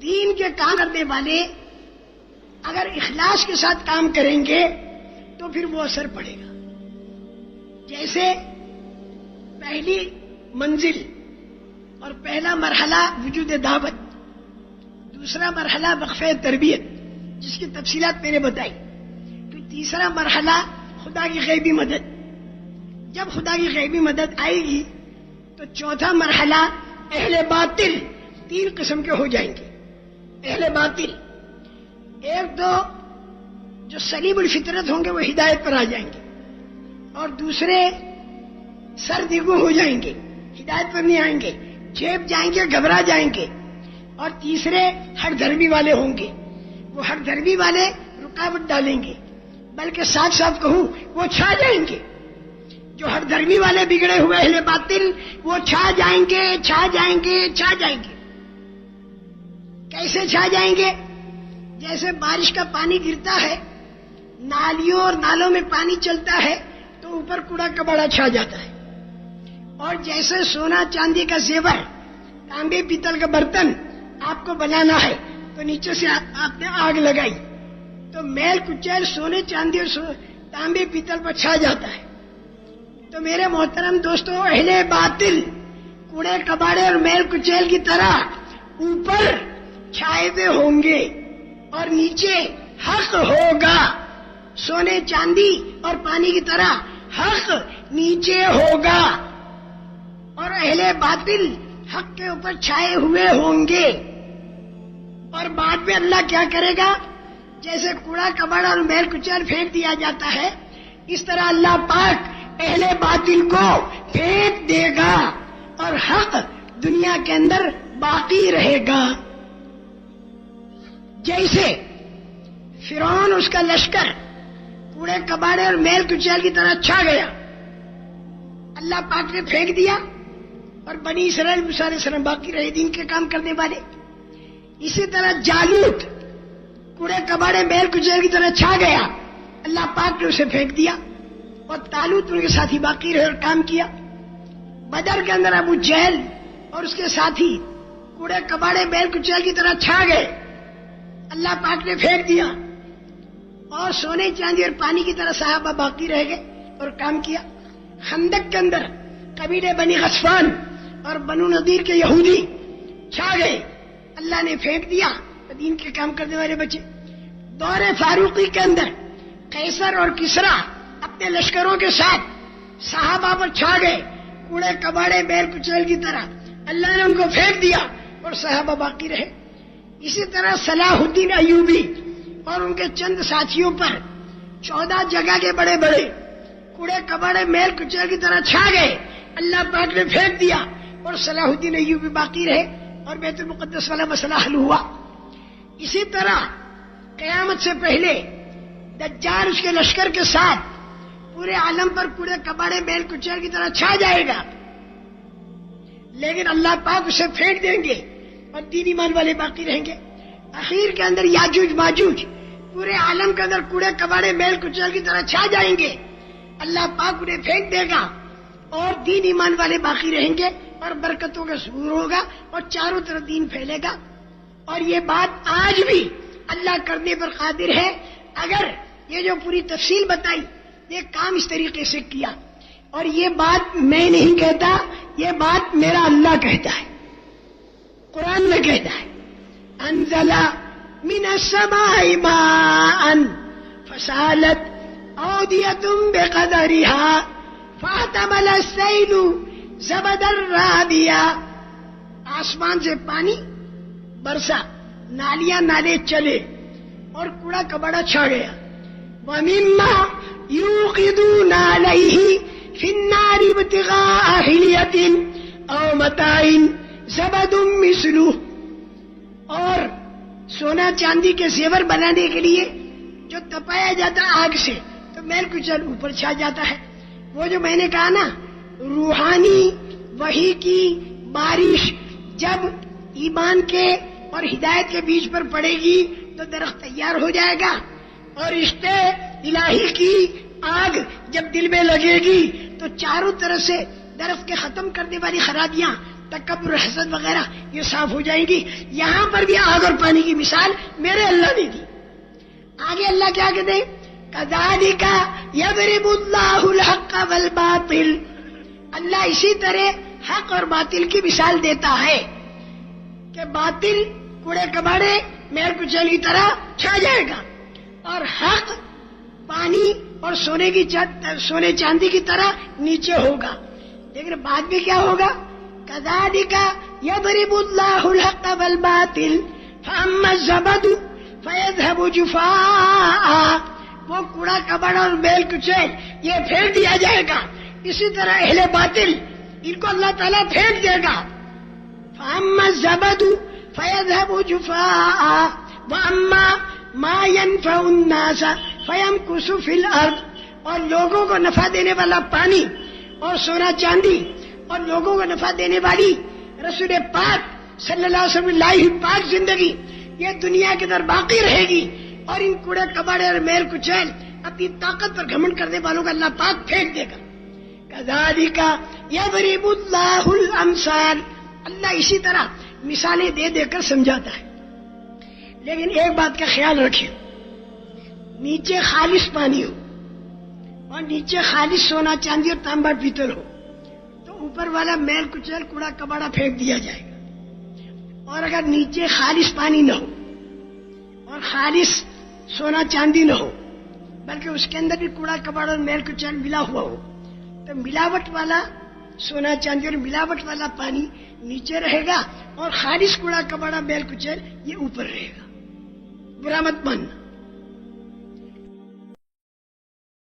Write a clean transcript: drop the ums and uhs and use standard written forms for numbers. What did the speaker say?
دین کے کام کرنے والے اگر اخلاص کے ساتھ کام کریں گے تو پھر وہ اثر پڑے گا. جیسے پہلی منزل اور پہلا مرحلہ وجود دعوت، دوسرا مرحلہ وقفہ تربیت جس کی تفصیلات میں نے بتائی، پھر تیسرا مرحلہ خدا کی غیبی مدد. جب خدا کی غیبی مدد آئے گی تو چوتھا مرحلہ اہل باطل 3 قسم کے ہو جائیں گے. اہل باطل ایک تو جو سلیم الفطرت ہوں گے وہ ہدایت پر آ جائیں گے، اور دوسرے سردگو ہو جائیں گے، ہدایت پر نہیں آئیں گے، جھیپ جائیں گے، گھبرا جائیں گے. اور تیسرے ہر دھرمی والے ہوں گے. وہ ہر دھرمی والے رکاوٹ ڈالیں گے، بلکہ ساتھ ساتھ کہوں وہ چھا جائیں گے. جو ہر دھرمی والے بگڑے ہوئے اہل باطل وہ چھا جائیں گے، چھا جائیں گے، چھا جائیں گے. کیسے چھا جائیں گے؟ جیسے بارش کا پانی گرتا ہے، نالیوں اور نالوں میں پانی چلتا ہے تو اوپر کوڑا کباڑا چھا جاتا ہے. اور جیسے سونا چاندی کا زیور، تانبے پیتل کا برتن آپ کو بنانا ہے تو نیچے سے آپ نے آگ لگائی تو میل کچیل سونے چاندی اور تانبے پیتل پر چھا جاتا ہے. تو میرے محترم دوستو، اہل باطل کوڑے کباڑے اور میل کچیل کی طرح اوپر چھائے ہوئے ہوں گے اور نیچے حق ہوگا. سونے چاندی اور پانی کی طرح حق نیچے ہوگا، اور اہل باطل حق کے اوپر چھائے ہوئے ہوں گے. اور بعد میں اللہ کیا کرے گا؟ جیسے کوڑا کباڑا اور میل کچیل پھینک دیا جاتا ہے، اس طرح اللہ پاک اہل باطل کو پھینک دے گا اور حق دنیا کے اندر باقی رہے گا. جیسے فرعون اس کا لشکر کوڑے کباڑے اور میل کچیل کی طرح چھا گیا، اللہ پاک نے پھینک دیا، اور بنی اسرائیل موسیٰ علیہ السلام باقی رہے دین کے کام کرنے والے. اسی طرح جالوت کوڑے کباڑے میل کچیل کی طرح چھا گیا، اللہ پاک نے اسے پھینک دیا، اور طالوت ان کے ساتھی باقی رہے اور کام کیا. بدر کے اندر ابو جہل اور اس کے ساتھی کوڑے کباڑے میل کچیل کی طرح چھا گئے، اللہ پاک نے پھینک دیا، اور سونے چاندی اور پانی کی طرح صحابہ باقی رہ گئے اور کام کیا. خندق کے اندر قبیلے بنی غطفان اور بنو نذیر کے یہودی چھا گئے، اللہ نے پھینک دیا، دین کے کام کرنے والے بچے. دور فاروقی کے اندر قیصر اور کسریٰ اپنے لشکروں کے ساتھ صحابہ پر چھا گئے، کوڑے کباڑے میل کچیل کی طرح، اللہ نے ان کو پھینک دیا اور صحابہ باقی رہے. اسی طرح صلاح الدین ایوبی اور ان کے چند ساتھیوں پر 14 جگہ کے بڑے بڑے کوڑے کباڑے میل کچیل کی طرح چھا گئے، اللہ پاک نے پھینک دیا اور صلاح الدین ایوبی باقی رہے اور بیت المقدس والا مسئلہ حل ہوا. اسی طرح قیامت سے پہلے دجال اس کے لشکر کے ساتھ پورے عالم پر کوڑے کباڑے میل کچیل کی طرح چھا جائے گا، لیکن اللہ پاک اسے پھینک دیں گے اور دین ایمان والے باقی رہیں گے. اخیر کے اندر یاجوج ماجوج پورے عالم کے اندر کوڑے کباڑے میل کچیل کی طرح چھا جائیں گے، اللہ پاک انہیں پھینک دے گا اور دین ایمان والے باقی رہیں گے اور برکتوں کا ظہور ہوگا اور چاروں طرف دین پھیلے گا. اور یہ بات آج بھی اللہ کرنے پر قادر ہے. اگر یہ جو پوری تفصیل بتائی، یہ کام اس طریقے سے کیا، اور یہ بات میں نہیں کہتا، یہ بات میرا اللہ کہتا ہے، قرآن میں کہتا ہے، انزل من السماء ماء فسالت اودية بقدرها فاحتمل السيل زبدا رابيا. آسمان سے پانی برسا، نالیاں نالے چلے اور کوڑا کباڑا چھا گیا. وَمِمَّا يُوقِدُونَ عَلَيْهِ فِي النَّارِ ابْتِغَاءَ حِلْيَةٍ أَوْ مَتَاعٍ زَبَدٌ مِثْلُهُ. اور سونا چاندی کے زیور بنانے کے لیے جو تپایا جاتا آگ سے تو میل کچیل اوپر چھا جاتا ہے. وہ جو میں نے کہا نا، روحانی وحی کی بارش جب ایمان کے اور ہدایت کے بیچ پر پڑے گی تو درخت تیار ہو جائے گا، اور عشق الہی کی آگ جب دل میں لگے گی تو چاروں طرف سے درخت کے ختم کرنے والی خرابیاں تکبر حسد وغیرہ یہ صاف ہو جائیں گی. یہاں پر بھی آگ اور پانی کی مثال میرے اللہ نے دی. آگے اللہ کیا کہتے ہیں؟ کذالک یضرب اللہ الحق والباطل. اللہ اسی طرح حق اور باطل کی مثال دیتا ہے کہ باطل کوڑے کباڑے میل کچیل کی طرح چھا جائے گا اور حق پانی اور سونے چاندی کی طرح نیچے ہوگا. لیکن بعد میں کیا ہوگا؟ کذالک یضرب اللہ الحق والباطل فاما الزبد فیذهب جفاء. وہ کوڑا کباڑا اور میل کچیل یہ پھینک دیا جائے گا. اسی طرح اہل باطل ان کو اللہ تعالیٰ پھینک دے گا. فاما الزبد فیذهب جفاء واما ما ينفع الناس فيمكث في الارض. اور لوگوں کو نفع دینے والا پانی اور سونا چاندی اور لوگوں کو نفع دینے والی رسول پاک صلی اللہ علیہ وسلم لائی ہوئی پاک زندگی یہ دنیا کے اندر باقی رہے گی. اور ان کوڑے کباڑے اور میل کچیل اپنی طاقت پر گھمنڈ کرنے والوں کا اللہ پاک پھینک دے گا. کذالک یضرب اللہ الامثال. اللہ اسی طرح مثالیں دے دے کر سمجھاتا ہے. لیکن ایک بات کا خیال رکھیں, نیچے خالص پانی ہو اور نیچے خالص سونا چاندی اور تانبا پیتل ہو تو اوپر والا میل کچیل کوڑا کباڑا پھینک دیا جائے گا. اور اگر نیچے خالص پانی نہ ہو اور خالص سونا چاندی نہ ہو بلکہ اس کے اندر بھی کوڑا کباڑا اور میل کچیل ملا ہوا ہو تو ملاوٹ والا سونا چاندی اور ملاوٹ والا پانی نیچے رہے گا اور خالص کوڑا کباڑا میل کچیل یہ اوپر رہے گا. برا مت ماننا.